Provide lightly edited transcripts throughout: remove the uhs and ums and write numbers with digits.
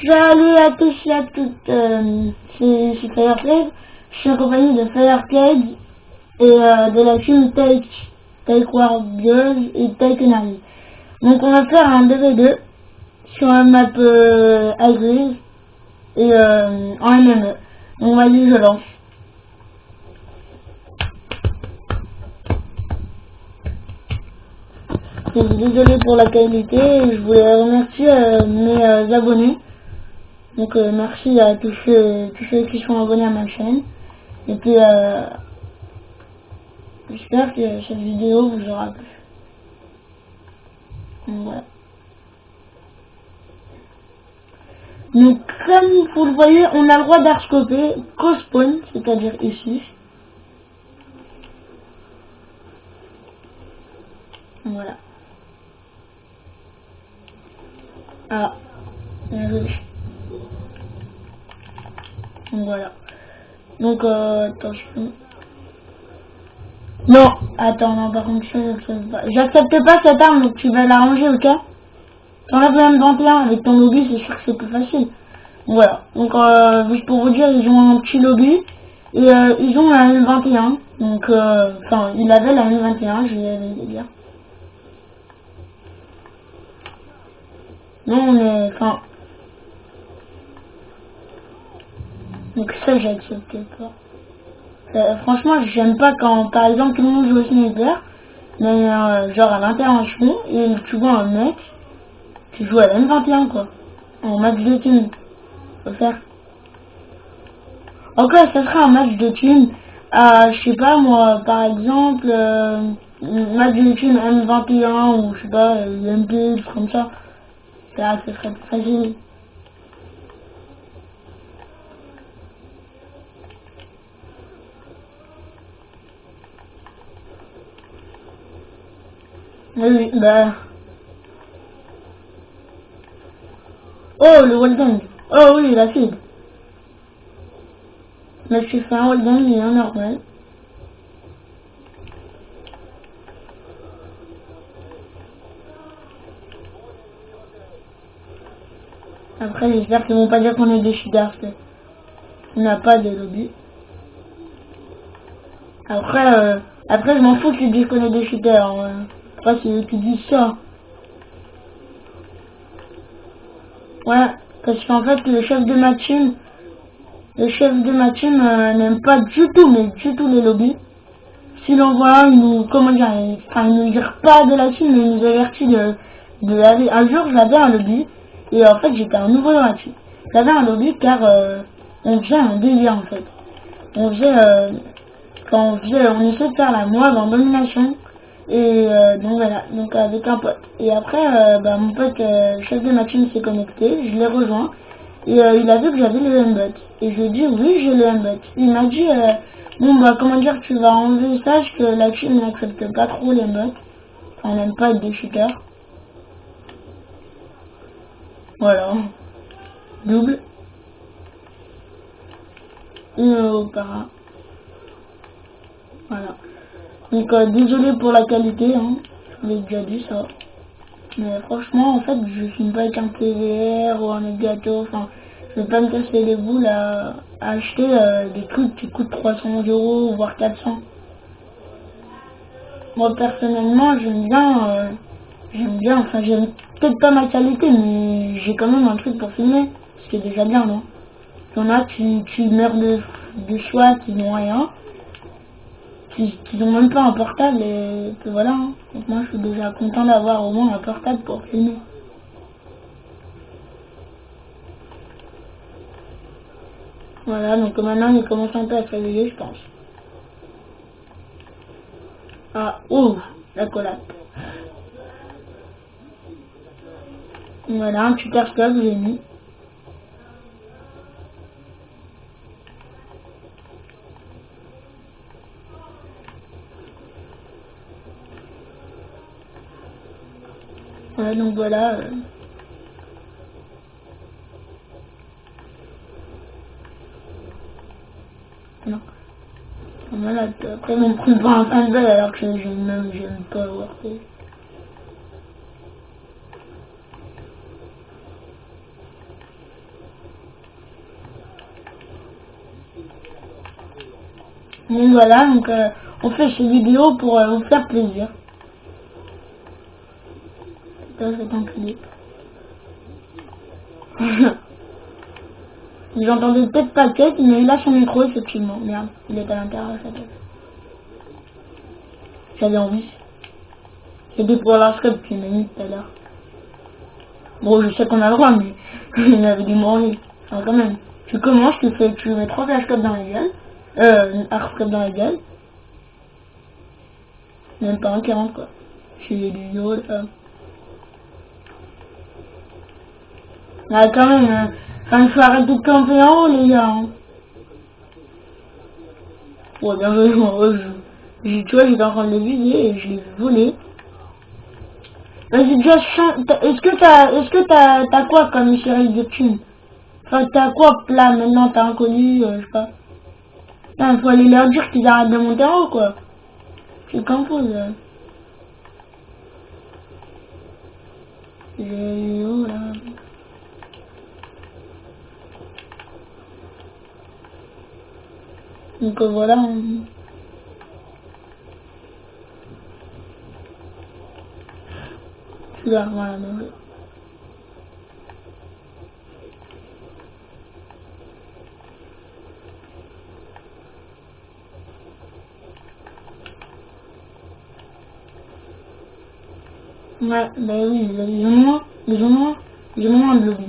Salut à tous et à toutes, c'est Fireplay. Je suis en compagnie de Firecade et de la team Take Warriors et Take Canary. Donc on va faire un 2v2 sur un map Agris et en MME. Donc vas-y, je lance. Désolé pour la qualité, je voulais remercier mes abonnés. Donc merci à tous ceux qui sont abonnés à ma chaîne. Et puis j'espère que cette vidéo vous aura plu. Donc, voilà. Donc comme vous le voyez, on a le droit d'arscoper qu'au spawn, c'est-à-dire ici. Voilà. Ah, bien joué. Donc voilà. Donc attention. Non, attends, non, par contre, j'accepte pas cette arme, donc tu vas la ranger, ok? T'enlèves le M21 avec ton lobby, c'est sûr que c'est plus facile. Voilà, donc juste pour vous dire, ils ont un petit lobby, et ils ont la M21, donc enfin, il avait la M21, je vais le dire. Non, on est, enfin, donc ça j'accepte pas. Franchement, j'aime pas quand, par exemple, tout le monde joue au sniper, mais genre à l'intervention, et tu vois un mec, tu joues à la M21 quoi, en match de team, faut faire. Ok, ça sera un match de team, je sais pas moi, par exemple, match de team M21 ou je sais pas, MP, comme ça, ça serait plus facile. Oui, bah... Oh, le wallbang. Oh oui, la feed. Mais je fais un wallbang, il est normal. Après, j'espère qu'ils vont pas dire qu'on est des cheaters, parce qu'on n'a pas de lobby. Après, je m'en fous qu'ils disent qu'on est des cheaters. Hein. Après, c'est eux qui disent ça. Ouais, parce qu'en fait, le chef de ma team n'aime pas du tout, mais du tout les lobbies. S'il envoie un, il nous, comment dire, il nous vire pas de la team, mais il nous avertit de aller. Un jour, j'avais un lobby, et en fait, j'étais un nouveau dans la team. J'avais un lobby car on faisait un délire en fait. On faisait, on essayait de faire la moise en domination. Et donc voilà, donc avec un pote. Et après, mon pote, chef de ma team, s'est connecté, je l'ai rejoint. Et il a vu que j'avais le M-bot. Et je lui ai dit, oui, j'ai le M-bot. Il m'a dit, bon, bah, comment dire, tu vas enlever ça, parce que la team n'accepte pas trop les bots. Enfin, on n'aime pas être des shooters. Voilà. Double. Et au para. Voilà. Donc, désolé pour la qualité, hein. Je vous l'ai déjà dit, ça. Mais franchement, en fait, je filme pas avec un PVR ou un Elgato. Enfin, je vais pas me casser les boules à acheter des trucs qui coûtent 300 €, voire 400. Moi, personnellement, j'aime bien, enfin, j'aime peut-être pas ma qualité, mais j'ai quand même un truc pour filmer. Ce qui est déjà bien, non? Il y en a qui meurent de choix, qui n'ont rien, qui n'ont même pas un portable, et que voilà. Hein. Donc moi, je suis déjà content d'avoir au moins un portable pour filmer. Voilà, donc maintenant il commence un peu à se réveiller, je pense. Ah, ouh, la collate. Voilà, un super scope, j'ai mis. Voilà, donc voilà. Non. Voilà, après on me prend pas un fanboy alors que j'aime pas Warfare. Donc voilà, donc on fait ces vidéos pour vous faire plaisir. Putain, c'est enculé. Vous entendez peut-être pas tête, mais il a son micro effectivement. Merde, il est à l'intérieur de sa tête. J'avais envie. C'était pour la scope qui m'a mis tout à l'heure. Bon, je sais qu'on a le droit, mais il avait dû mourir. Enfin, quand même. Tu commences, tu mets 3 flashcopes dans la gueule. Arscope dans la gueule. Même pas un 40 quoi. Je suis du yo là. Ah, quand même, il faut arrêter de camper en haut, les gars. Hein. Ouais, bien joué, tu vois, j'étais en train de le viser et je l'ai volé. Vas-y, déjà, est-ce que t'as quoi comme série de thunes? Enfin, t'as quoi là, maintenant, t'as inconnu, je sais pas. Putain, faut aller leur dire qu'ils arrêtent de monter en haut, quoi. C'est compose. J'ai où, là? Donc, voilà. Là, voilà, donc. Ouais, bah oui, ils ont moins de lobby.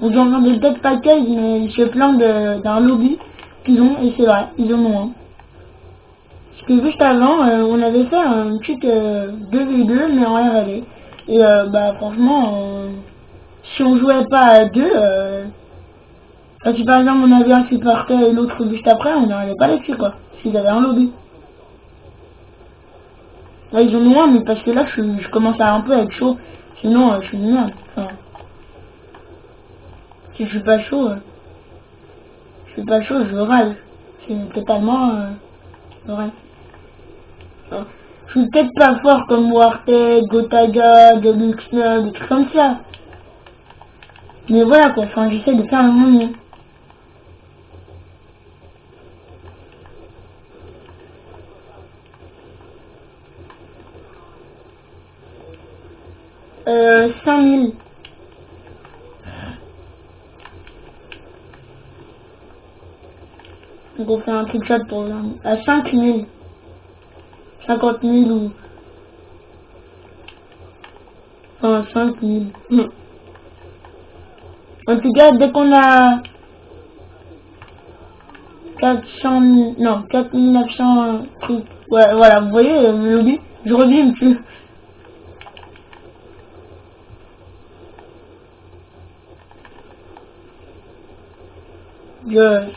Vous entendez peut-être pas quel, mais je plains d'un lobby qu'ils ont, et c'est vrai, ils en ont un. Parce que juste avant, on avait fait un petit 2v2, mais en RLA. Et bah franchement, si on jouait pas à deux, si par exemple on avait un supporter et l'autre juste après, on n'arrivait pas là-dessus quoi. S'ils avaient un lobby. Là ils en ont un, mais parce que là je commence à un peu être chaud. Sinon je suis une merde. Enfin, si je suis pas chaud, je râle. C'est totalement vrai. Enfin, je suis peut-être pas fort comme Warteg, Gotaga, Deluxner, des trucs comme ça. Mais voilà quoi, enfin j'essaie de faire le mon mieux. 5000. Donc on fait un truc chat pour à 5000. 50 000 ou... Enfin 5000. En tout cas, dès qu'on a 400 000... Non, 4900 trucs. Ouais, voilà, vous voyez, le lobby, je reviens plus. Je...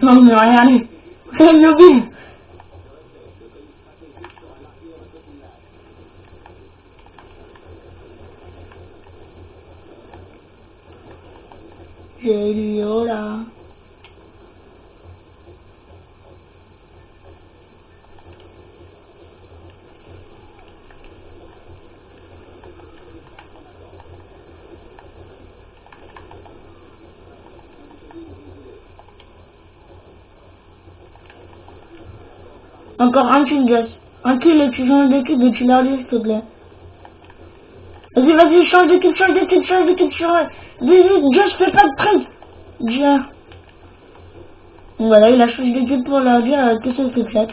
Non, mais regardez. C'est le lobby. J'ai lu, oh là. Encore un kill, Gus. Un kill et tu changes d'équipe et tu leur dis, s'il te plaît. Vas-y, vas-y, change d'équipe, change d'équipe, change d'équipe, change. Vite, vite, Gus, fais pas de prise. Déjà. Voilà, il a changé d'équipe pour leur dire que c'est ce que c'est.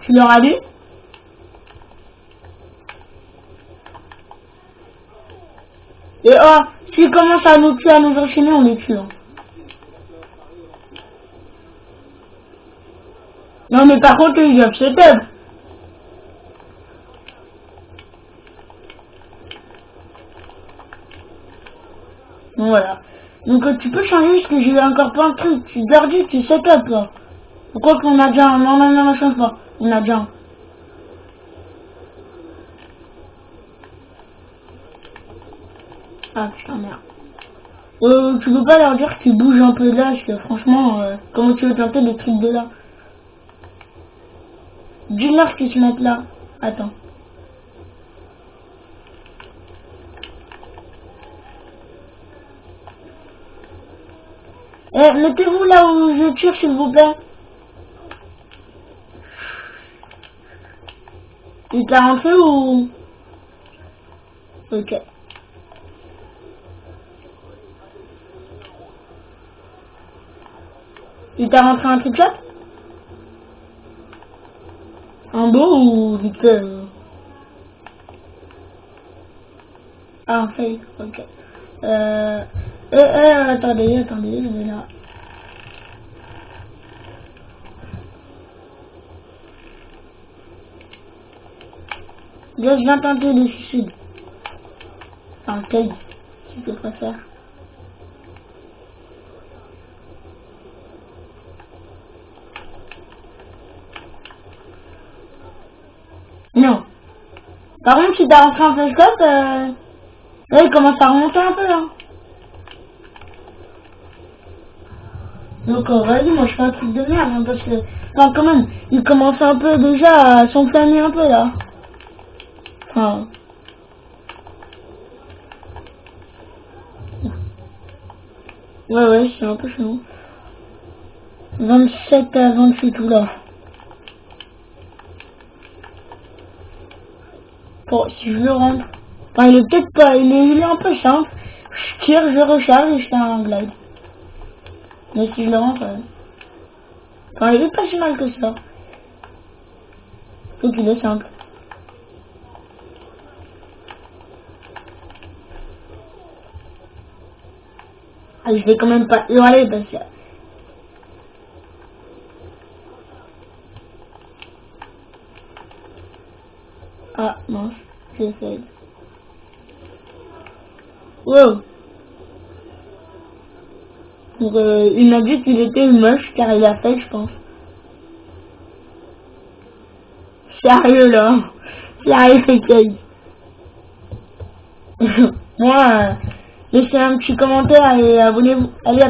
Tu leur as dit? Et oh, s'ils commencent à nous tuer, à nous enchaîner, on les tue. Hein. Non, mais par contre, ils doivent setup. Donc voilà. Donc tu peux changer parce que j'ai encore plein de trucs. Tu leur dis, tu setup là. Pourquoi qu'on a déjà un? Non, non, non, non, change pas. On a déjà un. Ah putain, merde. Tu peux pas leur dire qu'ils bougent un peu de là, parce que franchement, comment tu veux tenter des trucs de là? Dis-leur qu'ils se mettent là. Attends. Eh, mettez-vous là où je tire, s'il vous plaît. Il t'a rentré ou... Ok. Il t'a rentré un trick-shot? Un beau ou vite fait Ah, un fake, ok. Attendez, je vais là. Je viens tenter le suicide. Enfin, Kate, si tu préfères. Non. Par contre, si t'as rentré un flashcode, là, il commence à remonter un peu, là. Donc, vas-y, moi, je fais un truc de merde, hein, parce que... Enfin, quand même, il commence un peu déjà à s'enflammer un peu, là. Enfin... Ouais, c'est un peu chelou. 27 à 28 tout là. Bon, si je le rentre. Enfin, il est peut-être pas, il est un peu simple. Je tire, je recharge et je fais un glide. Mais si je le rentre, enfin, il est pas si mal que ça. Faut qu'il est simple. Ah, je vais quand même pas hurler parce que... Ah, mince, j'essaye. Wow. Donc, il m'a dit qu'il était moche car il a fait, je pense. Sérieux, là. Sérieux, Kate. Moi, laissez un petit commentaire et abonnez-vous. Allez,